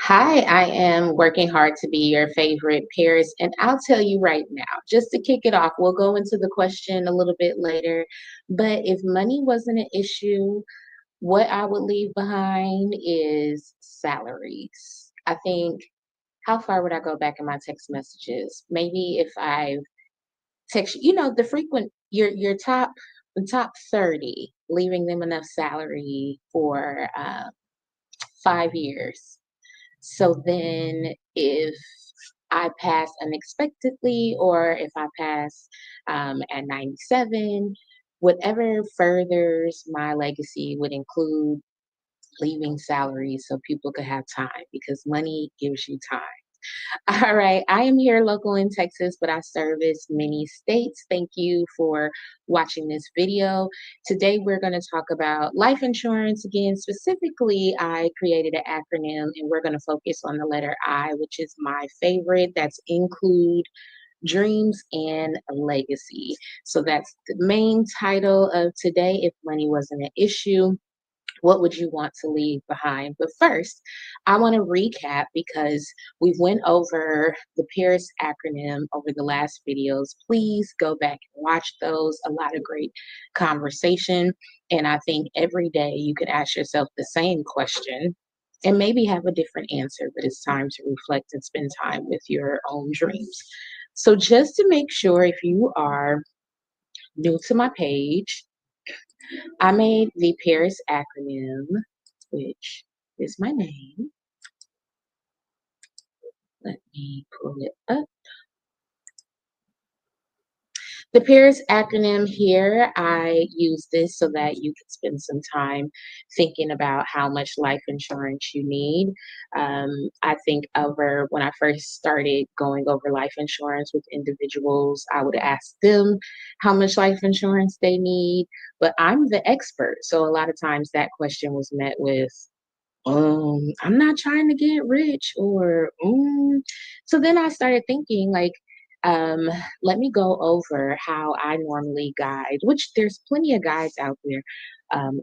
Hi, I am working hard to be your favorite Paris, and I'll tell you right now, just to kick it off, we'll go into the question a little bit later. But if money wasn't an issue, what I would leave behind is salaries. I think, how far would I go back in my text messages? Maybe if I text, the frequent your top 30, leaving them enough salary for 5 years. So then if I pass unexpectedly or if I pass at 97, whatever furthers my legacy would include leaving salaries so people could have time because money gives you time. All right, I am here local in Texas, but I service many states. Thank you for watching this video. Today, we're going to talk about life insurance again. Specifically, I created an acronym and we're going to focus on the letter I, which is my favorite. That's include dreams and legacy. So that's the main title of today. If money wasn't an issue, what would you want to leave behind? But first, I want to recap because we went over the Paris acronym over the last videos. Please go back and watch those. A lot of great conversation. And I think every day you could ask yourself the same question and maybe have a different answer, but it's time to reflect and spend time with your own dreams. So, just to make sure, if you are new to my page, I made the Paris acronym, which is my name. Let me pull it up. The Paris acronym here, I use this so that you can spend some time thinking about how much life insurance you need. I think over when I first started going over life insurance with individuals, I would ask them how much life insurance they need, but I'm the expert. So a lot of times that question was met with, I'm not trying to get rich or so then I started thinking like um let me go over how I normally guide, which there's plenty of guides out there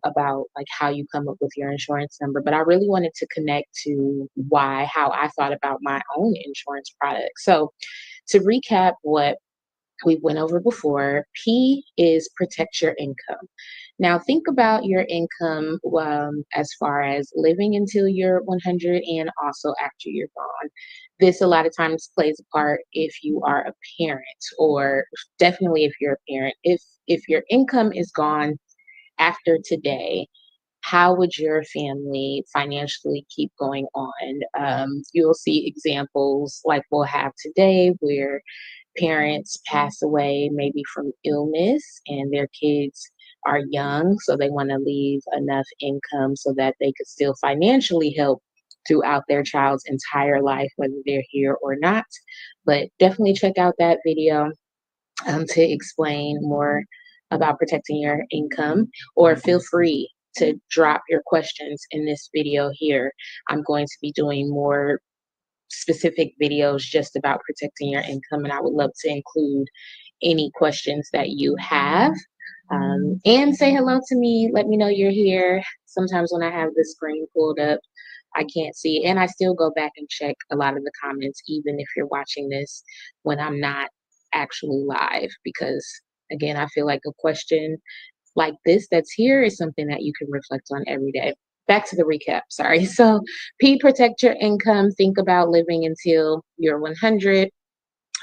about like how you come up with your insurance number, but I really wanted to connect to why how I thought about my own insurance product. So to recap what we went over before, P is protect your income. Now, think about your income as far as living until you're 100 and also after you're gone. This a lot of times plays a part if you are a parent, or definitely if you're a parent. If your income is gone after today, how would your family financially keep going on? You'll see examples like we'll have today where parents pass away maybe from illness and their kids are young, so they want to leave enough income so that they could still financially help throughout their child's entire life, whether they're here or not. But definitely check out that video to explain more about protecting your income, or feel free to drop your questions in this video here. I'm going to be doing more specific videos just about protecting your income, and I would love to include any questions that you have. And say hello to me. Let me know you're here. Sometimes when I have the screen pulled up, I can't see, and I still go back and check a lot of the comments, even if you're watching this when I'm not actually live, because again, I feel like a question like this that's here is something that you can reflect on every day. Back to the recap, sorry. So, P, protect your income. Think about living until you're 100.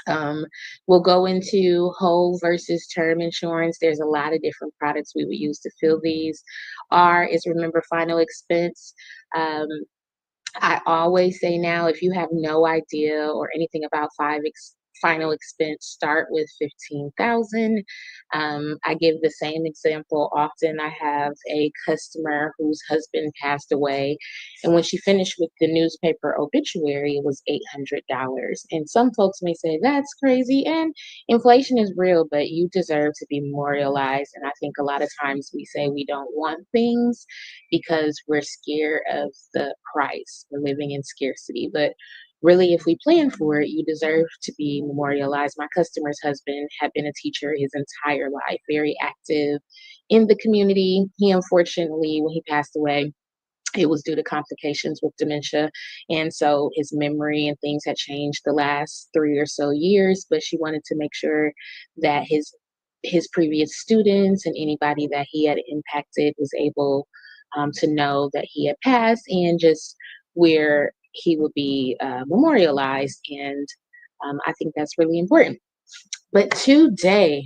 Um, we'll go into whole versus term insurance. There's a lot of different products we would use to fill these. R is remember final expense. Um, I always say now, if you have no idea or anything about final expense, start with 15,000. I give the same example often. I have a customer whose husband passed away, and when she finished with the newspaper obituary, it was $800. And some folks may say that's crazy, and inflation is real, but you deserve to be memorialized. And I think a lot of times we say we don't want things because we're scared of the price. We're living in scarcity. But really, if we plan for it, you deserve to be memorialized. My customer's husband had been a teacher his entire life, very active in the community. He unfortunately, when he passed away, It was due to complications with dementia, and so his memory and things had changed the last 3 or so years, but she wanted to make sure that his previous students and anybody that he had impacted was able, to know that he had passed and just where he would be, memorialized, and, I think that's really important. But today,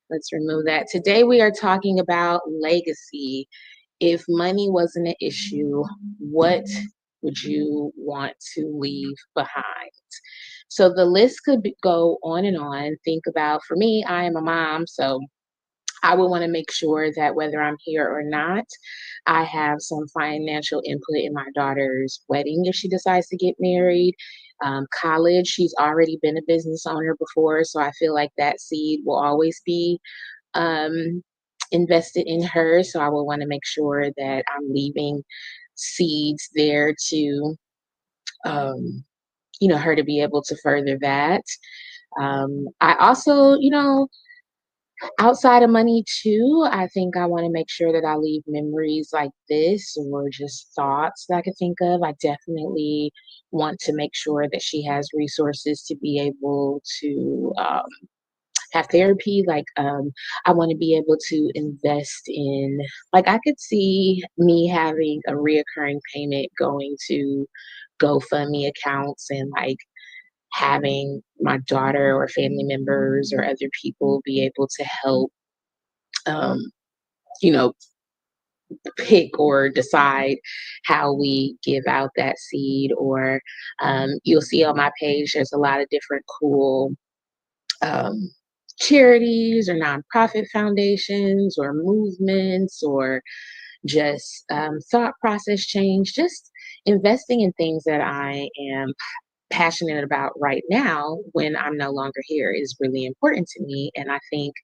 let's remove that. Today we are talking about legacy. If money wasn't an issue, what would you want to leave behind? So the list could go on and on. Think about, for me, I am a mom, so I would want to make sure that whether I'm here or not, I have some financial input in my daughter's wedding if she decides to get married. College, she's already been a business owner before, so I feel like that seed will always be um, invested in her. So I will want to make sure that I'm leaving seeds there to, um, her to be able to further that. I also, outside of money too, I think I want to make sure that I leave memories like this or just thoughts that I could think of. I definitely want to make sure that she has resources to be able to have therapy. Like, I want to be able to invest in, like, I could see me having a reoccurring payment going to GoFundMe accounts and like having my daughter or family members or other people be able to help, um, you know, pick or decide how we give out that seed. Or you'll see on my page, there's a lot of different cool um, charities or nonprofit foundations or movements or just thought process change, just investing in things that I am passionate about right now when I'm no longer here is really important to me. And I think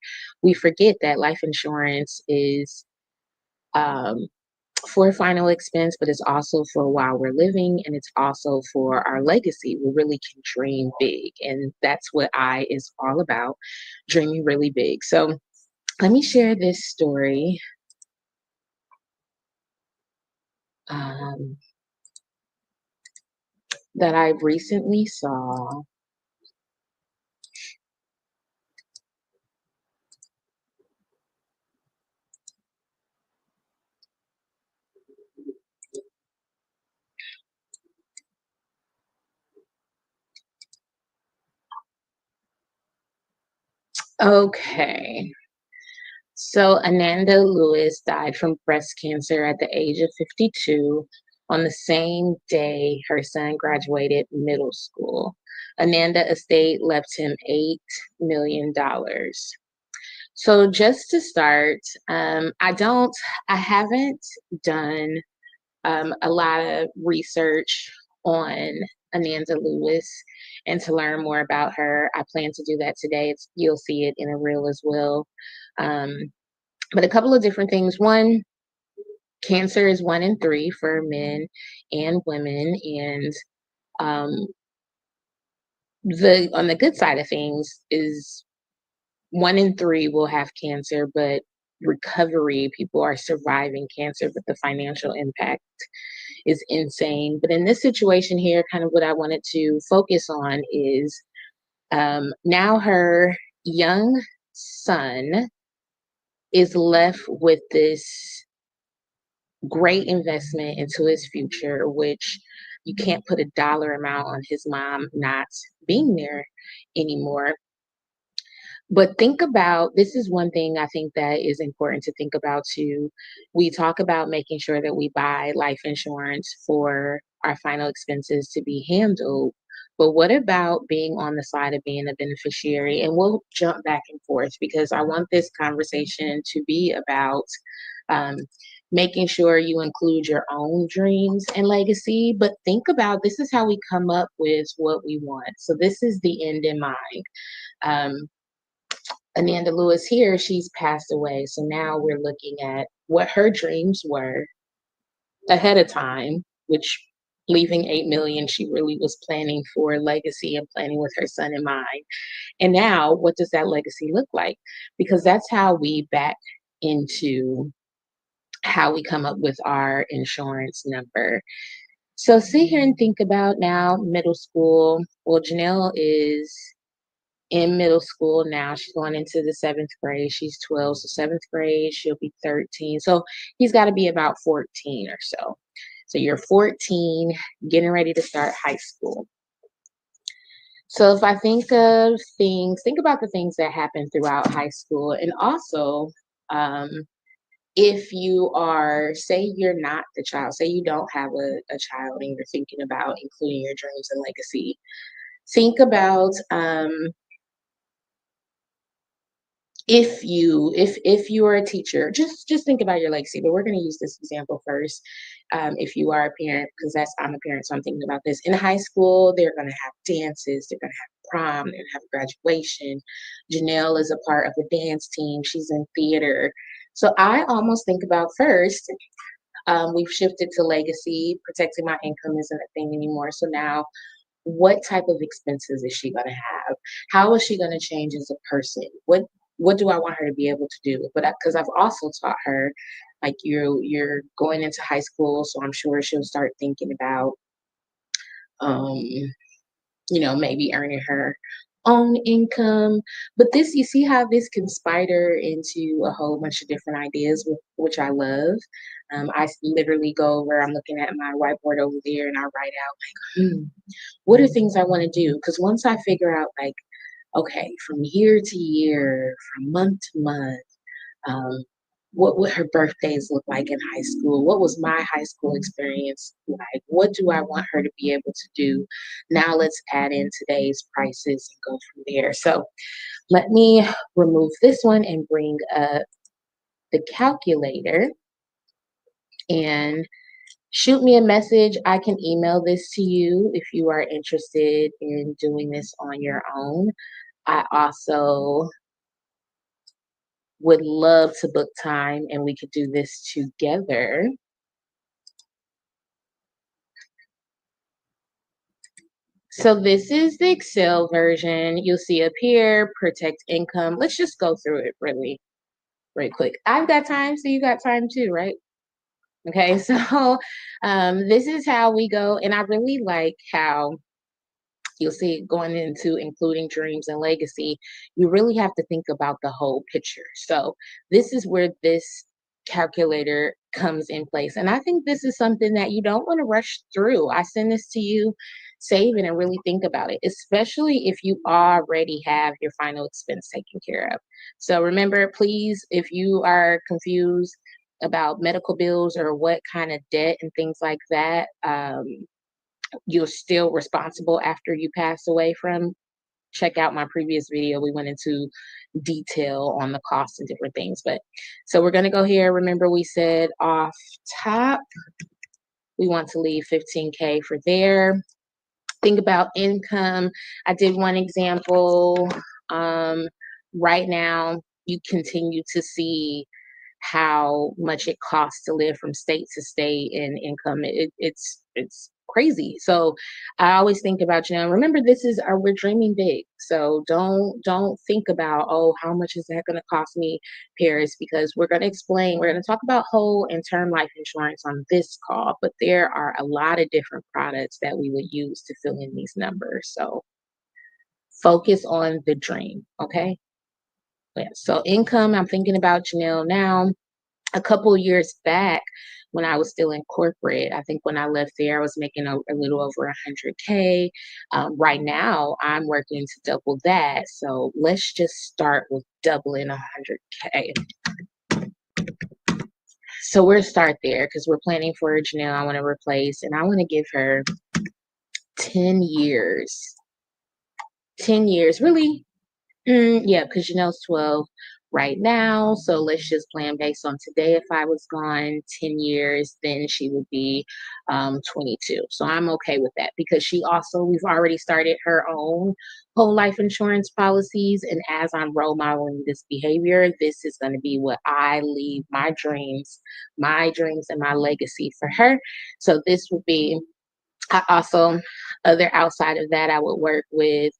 we forget that life insurance is um, for final expense, but it's also for while we're living and it's also for our legacy. We really can dream big. And that's what I is all about, dreaming really big. So let me share this story um, that I recently saw. Okay. So Ananda Lewis died from breast cancer at the age of 52 on the same day her son graduated middle school. Ananda estate left him $8 million. So just to start, I haven't done a lot of research on Ananda Lewis and to learn more about her. I plan to do that today. You'll see it in a reel as well. Um, but a couple of different things. One, cancer is 1 in 3 for men and women, and um, the on the good side of things is 1 in 3 will have cancer, but recovery, people are surviving cancer, but the financial impact is insane. But in this situation here, kind of what I wanted to focus on is now her young son is left with this great investment into his future, which you can't put a dollar amount on his mom not being there anymore. But think about, this is one thing I think that is important to think about too. We talk about making sure that we buy life insurance for our final expenses to be handled. But what about being on the side of being a beneficiary? And we'll jump back and forth because I want this conversation to be about um, making sure you include your own dreams and legacy. But think about, this is how we come up with what we want. So this is the end in mind. Um, Ananda Lewis here, she's passed away. So now we're looking at what her dreams were ahead of time, which leaving 8 million, she really was planning for legacy and planning with her son in mind. And now what does that legacy look like? Because that's how we back into how we come up with our insurance number. So sit here and think about now middle school. Well, Janelle is in middle school now. She's going into the seventh grade. She's 12. So seventh grade, she'll be 13. So he's got to be about 14 or so. So you're 14, getting ready to start high school. So if I think of things, think about the things that happen throughout high school. And also, um, if you are, say you're not the child, say you don't have a child and you're thinking about including your dreams and legacy, think about if you are a teacher, just think about your legacy. But we're going to use this example first. If you are a parent, because that's I'm a parent, so I'm thinking about this. In high school, they're going to have dances, they're going to have prom, they're going to have graduation. Janelle is a part of the dance team. She's in theater. So I almost think about first, we've shifted to legacy. Protecting my income isn't a thing anymore. So now, what type of expenses is she going to have? How is she going to change as a person? What do I want her to be able to do? But because I've also taught her, like you're going into high school, so I'm sure she'll start thinking about, um, maybe earning her own income. But this, you see how this can spider into a whole bunch of different ideas, which I love. Literally go over, I'm looking at my whiteboard over there and I write out like, what are things I want to do? Because once I figure out, like, okay, from year to year, from month to month, um, what would her birthdays look like in high school? What was my high school experience like? What do I want her to be able to do? Now let's add in today's prices and go from there. So let me remove this one and bring up the calculator and shoot me a message. I can email this to you if you are interested in doing this on your own. I also would love to book time and we could do this together. So this is the Excel version. You'll see up here, protect income. Let's just go through it really quick. I've got time, so you got time too, right? Okay, so this is how we go. And I really like how you'll see going into including dreams and legacy, you really have to think about the whole picture. So this is where this calculator comes in place. And I think this is something that you don't want to rush through. I send this to you, save it and really think about it, especially if you already have your final expense taken care of. So remember, please, if you are confused about medical bills or what kind of debt and things like that, you're still responsible after you pass away from, check out my previous video. We went into detail on the costs and different things. But so we're going to go here. Remember, we said off top, we want to leave 15K for there. Think about income. I did one example. Um, right now, you continue to see how much it costs to live from state to state in income. It's crazy. So I always think about, remember this is our we're dreaming big. So don't think about, oh, how much is that gonna cost me, Paris, because we're gonna talk about whole and term life insurance on this call, but there are a lot of different products that we would use to fill in these numbers. So focus on the dream, okay? Yeah. So income, I'm thinking about Janelle now a couple years back when I was still in corporate. I think when I left there, I was making a little over 100K. Right now, I'm working to double that. So let's just start with doubling 100K. So we'll start there because we're planning for Janelle. I want to replace, and I want to give her 10 years. 10 years, really. Yeah, because Janelle's 12 right now. So let's just plan based on today. If I was gone 10 years, then she would be 22. So I'm okay with that because we've already started her own whole life insurance policies. And as I'm role modeling this behavior, this is going to be what I leave my dreams and my legacy for her. So this would be, I also, other outside of that, I would work with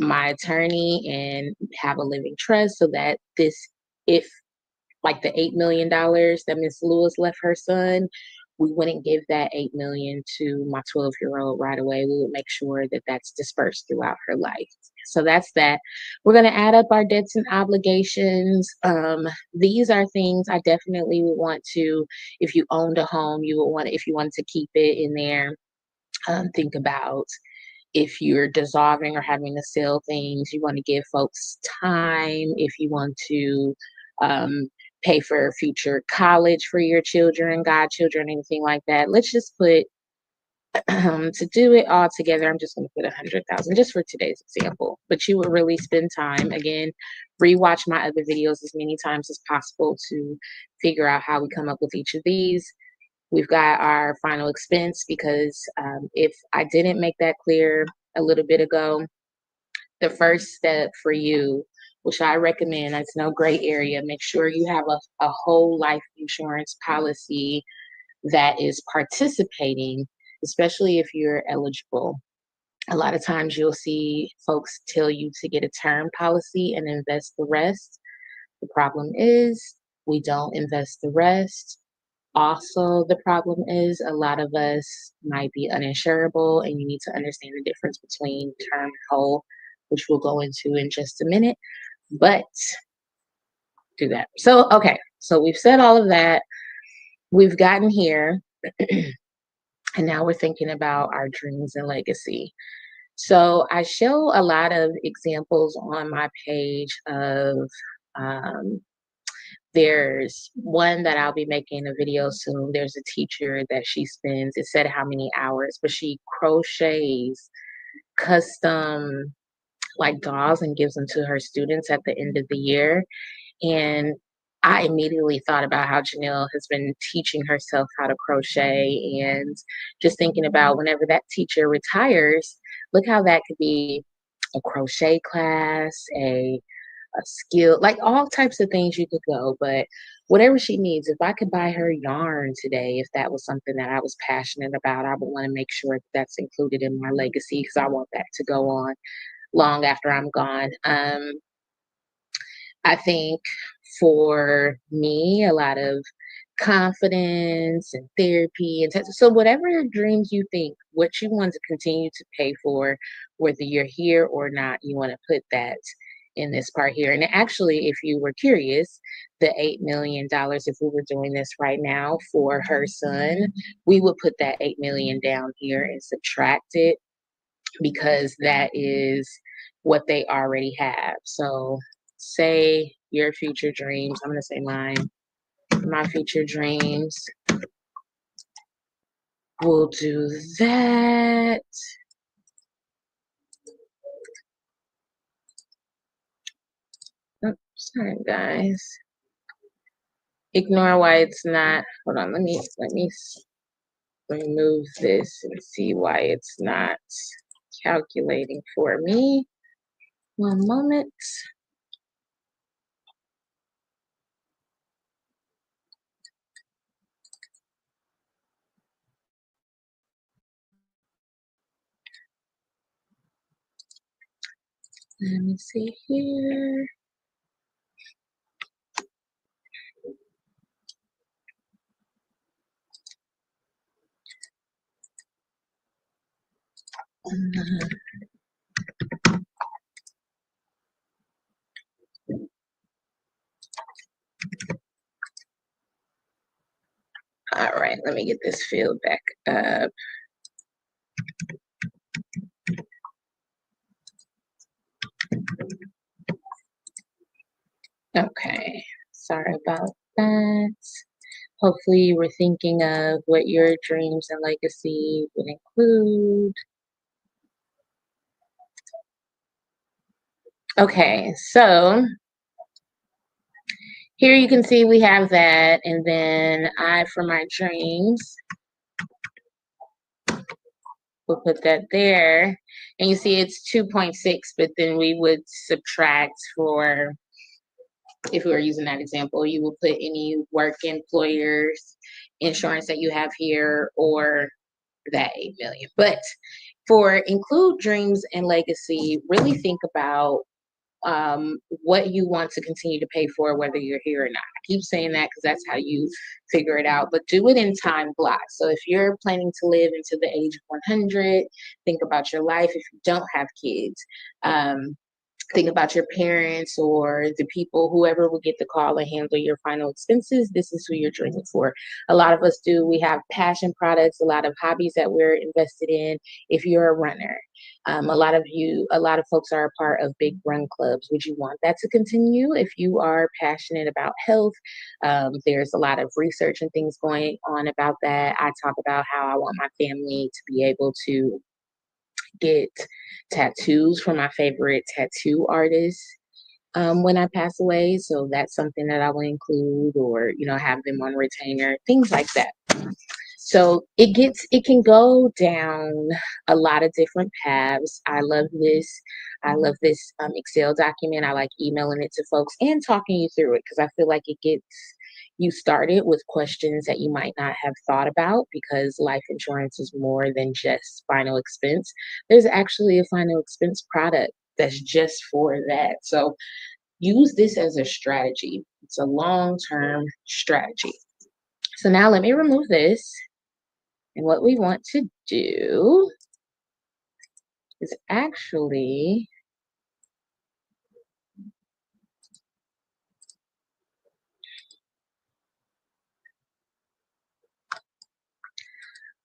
my attorney and have a living trust so that this, if like the $8 million that Miss Lewis left her son, we wouldn't give that 8 million to my 12-year-old right away. We would make sure that that's dispersed throughout her life. So that's that. We're going to add up our debts and obligations. These are things I definitely would want to, if you owned a home, you would want, if you wanted to keep it in there, think about if you're dissolving or having to sell things, you want to give folks time. If you want to um, pay for future college for your children, godchildren, anything like that, let's just put to do it all together. I'm just going to put 100,000 just for today's example. But you would really spend time again, rewatch my other videos as many times as possible to figure out how we come up with each of these. We've got our final expense because if I didn't make that clear a little bit ago, the first step for you, which I recommend, it's no gray area, make sure you have a whole life insurance policy that is participating, especially if you're eligible. A lot of times you'll see folks tell you to get a term policy and invest the rest. The problem is we don't invest the rest. Also, the problem is a lot of us might be uninsurable, and you need to understand the difference between term and whole, which we'll go into in just a minute. But do that. So, okay, so we've said all of that. We've gotten here, and now we're thinking about our dreams and legacy. So, I show a lot of examples on my page of um, there's one that I'll be making a video soon. There's a teacher that she spends, it said how many hours, but she crochets custom like dolls and gives them to her students at the end of the year. And I immediately thought about how Janelle has been teaching herself how to crochet and just thinking about whenever that teacher retires, look how that could be a crochet class, a skill, like all types of things you could go. But whatever she needs, if I could buy her yarn today, if that was something that I was passionate about, I would want to make sure that that's included in my legacy because I want that to go on long after I'm gone. I think for me, a lot of confidence and therapy and so whatever dreams you think, what you want to continue to pay for, whether you're here or not, you want to put that in this part here. And actually, if you were curious, the $8 million, if we were doing this right now for her son, we would put that 8 million down here and subtract it because that is what they already have. So say your future dreams. I'm going to say mine. My future dreams. We'll do that. Oops, sorry, guys. Ignore why it's not. Hold on. Let me remove this and see why it's not calculating for me. One moment. Let me see here. All right, let me get this filled back up. Okay, sorry about that. Hopefully you were thinking of what your dreams and legacy would include. Okay, so here you can see we have that, and then for my dreams, we'll put that there. And you see it's 2.6, but then we would subtract for, if we were using that example, you will put any work employers insurance that you have here or that 8 million. But for include dreams and legacy, really think about what you want to continue to pay for, whether you're here or not. I keep saying that because that's how you figure it out, but do it in time blocks. So if you're planning to live into the age of 100, think about your life. If you don't have kids, um, think about your parents or the people, whoever will get the call and handle your final expenses. This is who you're drinking for. A lot of us do. We have passion products, a lot of hobbies that we're invested in. If you're a runner, a lot of folks are a part of big run clubs. Would you want that to continue? If you are passionate about health, there's a lot of research and things going on about that. I talk about how I want my family to be able to get tattoos from my favorite tattoo artists when I pass away. So that's something that I will include, or have them on retainer, things like that. So it can go down a lot of different paths. I love this. I love this Excel document. I like emailing it to folks and talking you through it because I feel like it gets you started with questions that you might not have thought about, because life insurance is more than just final expense. There's actually a final expense product that's just for that. So use this as a strategy. It's a long-term strategy. So now let me remove this. And what we want to do is actually,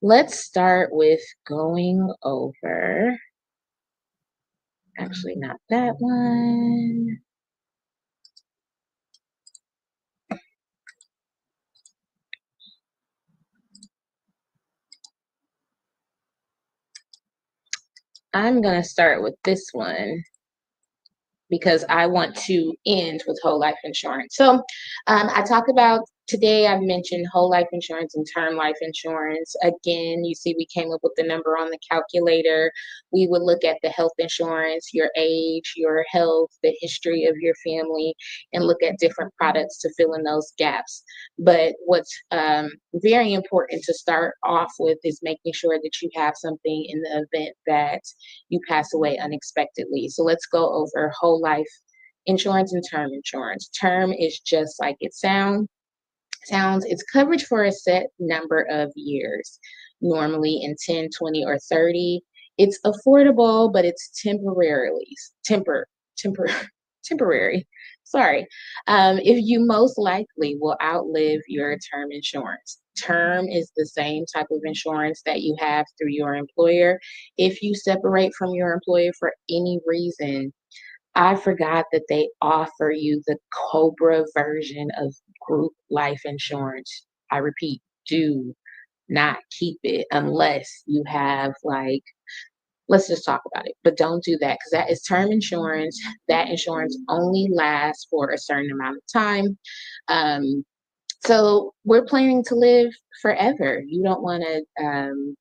let's start with going over, actually not that one. I'm going to start with this one because I want to end with whole life insurance. So I talk about today, I've mentioned whole life insurance and term life insurance. Again, you see, we came up with the number on the calculator. We would look at the health insurance, your age, your health, the history of your family, and look at different products to fill in those gaps. But what's very important to start off with is making sure that you have something in the event that you pass away unexpectedly. So let's go over whole life insurance and term insurance. Term is just like it sounds. It's coverage for a set number of years, normally in 10, 20, or 30. It's affordable, but it's temper temporary. Sorry. If you most likely will outlive your term insurance. Term is the same type of insurance that you have through your employer. If you separate from your employer for any reason, I forgot that they offer you the Cobra version of group life insurance. I repeat, do not keep it unless you have, like, let's just talk about it. But don't do that because that is term insurance. That insurance only lasts for a certain amount of time. Um, so we're planning to live forever. You don't want to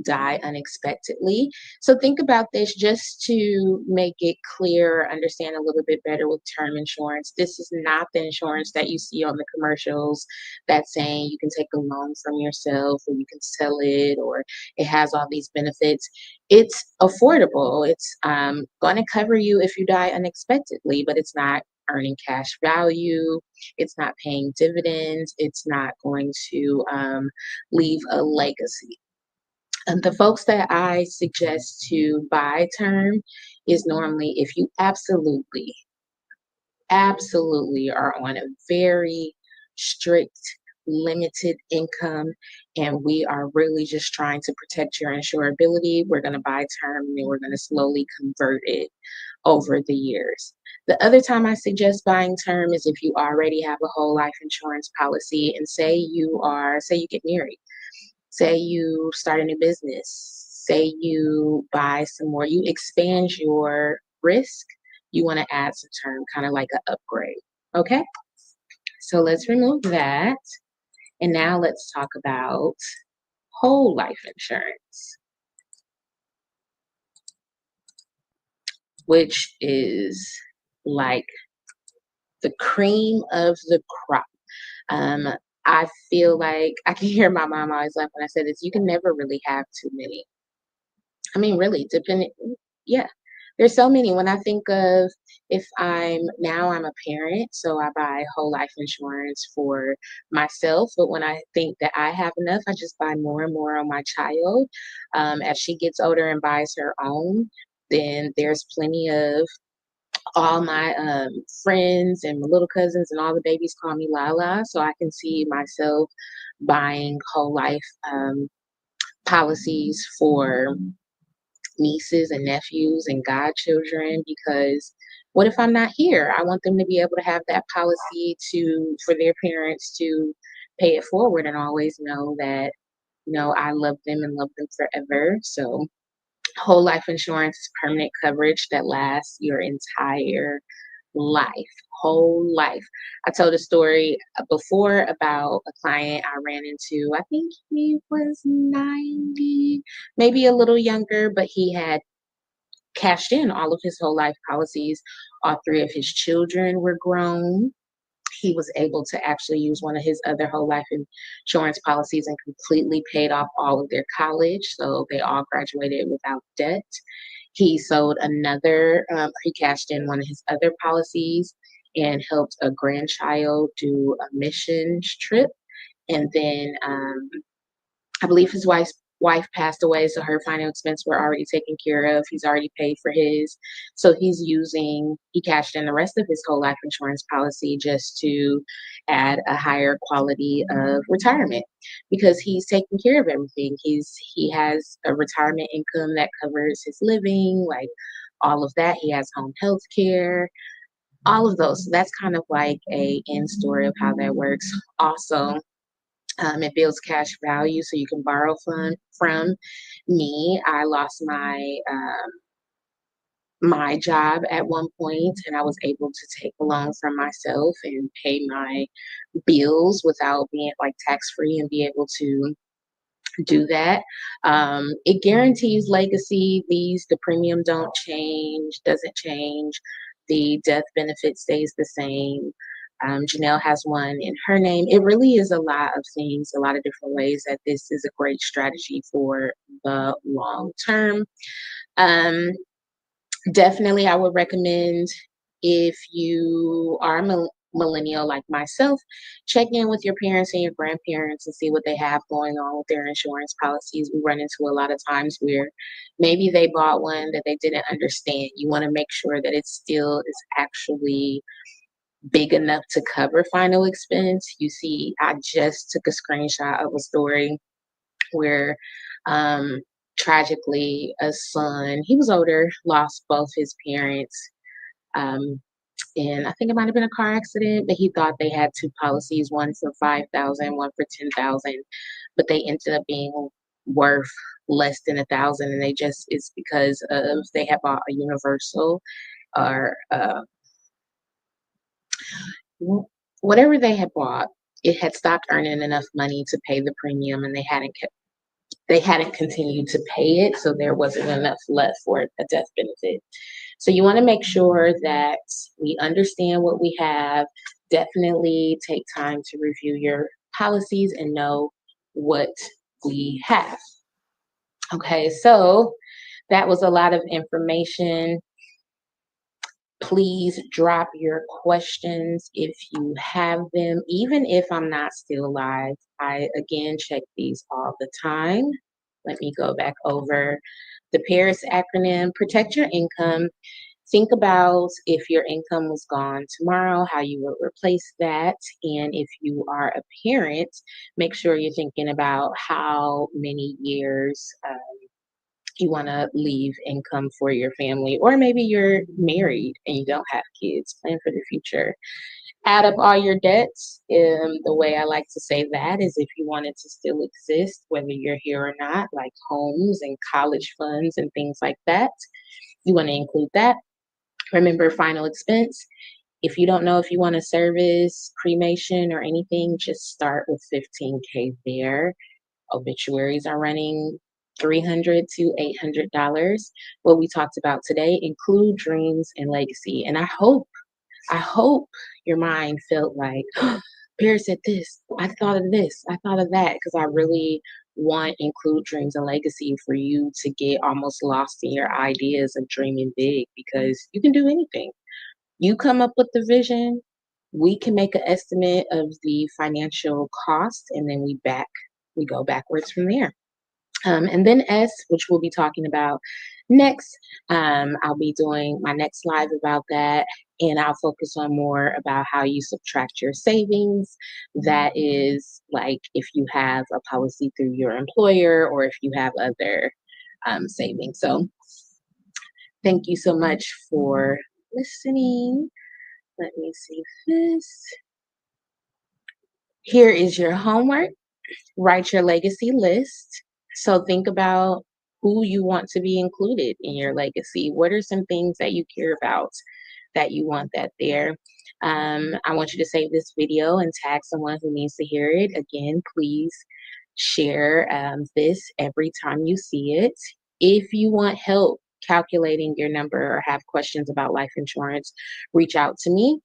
die unexpectedly. So think about this just to make it clear, understand a little bit better with term insurance. This is not the insurance that you see on the commercials that's saying you can take a loan from yourself or you can sell it or it has all these benefits. It's affordable. It's going to cover you if you die unexpectedly, but it's not earning cash value. It's not paying dividends. It's not going to leave a legacy. And the folks that I suggest to buy term is normally if you absolutely are on a very strict, limited income, and we are really just trying to protect your insurability. We're going to buy term and then we're going to slowly convert it over the years. The other time I suggest buying term is if you already have a whole life insurance policy and say you get married. Say you start a new business, say you buy some more, you expand your risk, you want to add some term, kind of like an upgrade. Okay, so let's remove that. And now let's talk about whole life insurance, which is like the cream of the crop. Um, I feel like I can hear my mom always laugh when I say this. You can never really have too many. I mean, really, depending, yeah. There's so many. When I think of if I'm a parent, so I buy whole life insurance for myself. But when I think that I have enough, I just buy more and more on my child. As she gets older and buys her own, then there's plenty of all my friends and my little cousins and all the babies call me Lala. So I can see myself buying whole life policies for nieces and nephews and godchildren because what if I'm not here? I want them to be able to have that policy to for their parents to pay it forward and always know that I love them and love them forever. So whole life insurance is permanent coverage that lasts your entire life, whole life. I told a story before about a client I ran into. I think he was 90, maybe a little younger, but he had cashed in all of his whole life policies. All three of his children were grown. He was able to actually use one of his other whole life insurance policies and completely paid off all of their college. So they all graduated without debt. He sold he cashed in one of his other policies and helped a grandchild do a missions trip. And then I believe his wife passed away, so her final expenses were already taken care of. He's already paid for his. So he cashed in the rest of his whole life insurance policy just to add a higher quality of retirement because he's taking care of everything. He has a retirement income that covers his living, like all of that. He has home health care, all of those. So that's kind of like a end story of how that works. Also, it builds cash value so you can borrow from me. I lost my job at one point, and I was able to take a loan from myself and pay my bills without being like tax free and be able to do that. It guarantees legacy. The premium don't change, doesn't change. The death benefit stays the same. Janelle has one in her name. It really is a lot of things, a lot of different ways that this is a great strategy for the long term. Um, Definitely, I would recommend if you are a millennial like myself, check in with your parents and your grandparents and see what they have going on with their insurance policies. We run into a lot of times where maybe they bought one that they didn't understand. You want to make sure that it still is actually big enough to cover final expense. You see, I just took a screenshot of a story where um, tragically a son, he was older, lost both his parents. Um, and I think it might have been a car accident, but he thought they had two policies, one for 5,000, one for 10,000, but they ended up being worth less than 1,000, and they just it's because of they had bought a universal or whatever they had bought. It had stopped earning enough money to pay the premium, and they hadn't continued to pay it, so there wasn't enough left for a death benefit. So you want to make sure that we understand what we have. Definitely take time to review your policies and know what we have. Okay, so that was a lot of information. Please drop your questions if you have them, even if I'm not still live. I again check these all the time. Let me go back over the PARIS acronym. Protect your income. Think about if your income was gone tomorrow, how you would replace that. And if you are a parent, make sure you're thinking about how many years you want to leave income for your family. Or maybe you're married and you don't have kids. Plan for the future. Add up all your debts. The way I like to say that is if you want it to still exist, whether you're here or not, like homes and college funds and things like that, you want to include that. Remember, final expense. If you don't know if you want to service cremation or anything, just start with 15K there. Obituaries are running $300 to $800. What we talked about today include dreams and legacy. And I hope your mind felt like, Bear said this, I thought of this, I thought of that, because I really want include dreams and legacy for you to get almost lost in your ideas of dreaming big because you can do anything. You come up with the vision, we can make an estimate of the financial cost, and then we go backwards from there. And then S, which we'll be talking about next. I'll be doing my next live about that, and I'll focus on more about how you subtract your savings. That is like if you have a policy through your employer or if you have other savings. So, thank you so much for listening. Let me see this. Here is your homework. Write your legacy list. So think about who you want to be included in your legacy. What are some things that you care about that you want that there? I want you to save this video and tag someone who needs to hear it. Again, please share this every time you see it. If you want help calculating your number or have questions about life insurance, reach out to me.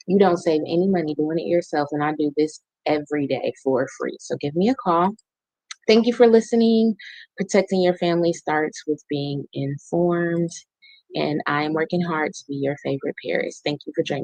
You don't save any money doing it yourself, and I do this every day for free. So give me a call. Thank you for listening. Protecting your family starts with being informed, and I am working hard to be your favorite Paris. Thank you for joining.